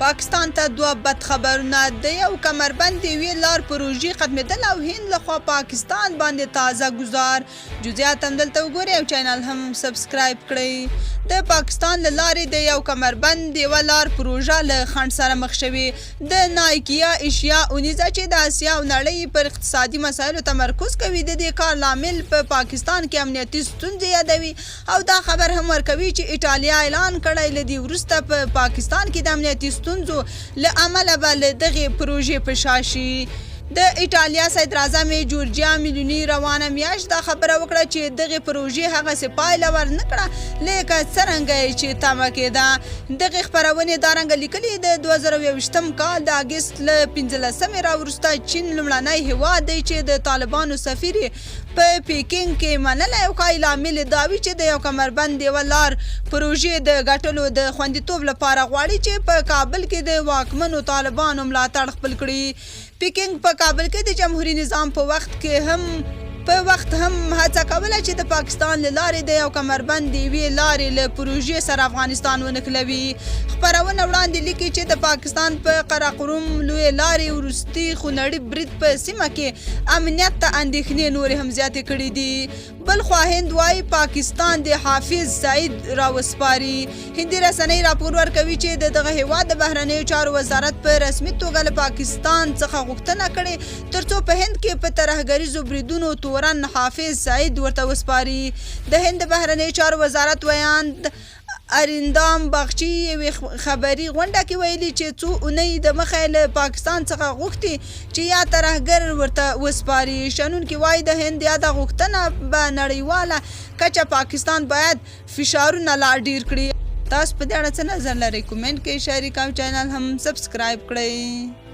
پاکستان ته دوه بد خبرونه د یو کمربند یوې لار پروژې ختمېدل او هند لخوا پاکستان باندې تازه ګزار. جزئیات هم دلته وګورئ او چینل هم سبسکرایب کړئ. د پاکستان له لارې د یو کمربند یوه لار پروژه له خنډ سره مخ شوې. د نایکیا ایشیا اونیزه چې د اسیا او نړۍ پر اقتصادي مسایلو تمرکز کوي د دې کار لامل په پاکستان کې امنیتي ستونزې یادوي او دا خبر هم ورکوي چې ایټالیا اعلان کړی له دې وروسته په پاکستان کې د امنیتي ستونزو له امله به له دغې پروژې په شا شي. د ایټالیا صدر اعظم جورجیا میلوني روانه میاشت دا خبره وکړه چې دغې پروژې هغسې پایله ورنه کړه لکه څرنګه چې تمه کېده. دغې خپرونې دا رنګه لیکلي د 2021 کال د اګست له 15 راوروسته چین لومړنی هیواد دی چې د طالبانو سفیر په پیکینګ کې منلی او ښایي لامل دا وي چې د یو کمربند یوه لار پروژې د ګټلو د خوندیتوب لپاره غواړي چې په کابل کې د واکمنو طالبانو ملاتړ خپل کړي. پیکینګ په کابل کې د جمهوري نظام په وخت هم هڅه کوله چې د پاکستان له لارې د یو کمربند یوې لارې له پروژې سره افغانستان ونښلوي. خپرونه وړاندې لیکي چې د پاکستان په قراقرم لویې لارې وروستي خونړي برید په سیمه کې امنیت ته اندېښنې نورې هم زیاتې کړي دي. بلخوا هند وایي پاکستان د حافظ سعید راوسپاري. هندي رسنۍ راپور ورکوي چې د دغه هیواد د بهرنیو چارو وزارت په رسمي توګه له پاکستان څخه غوښتنه کړې ترڅو په هند کې په ترهګریزو بریدونو تورن حافظ سعید ورته وسپاري. د هند بهرنیو چارو وزارت ویاند اریندام باغچی یوې خبري غونډه کې ویلي چې څو اونۍ د مخه له پاکستان څخه غوښتي چې یا ترهګر ورته وسپاري. شنونکي وایي د هند یاده غوښتنه به نړیواله کچه پاکستان باید فشارونه لا ډیر کړي. تاسو په دې اړه څه نظر لرئ؟ کومنټ کې شریک او چینل هم سبسکرایب کړئ.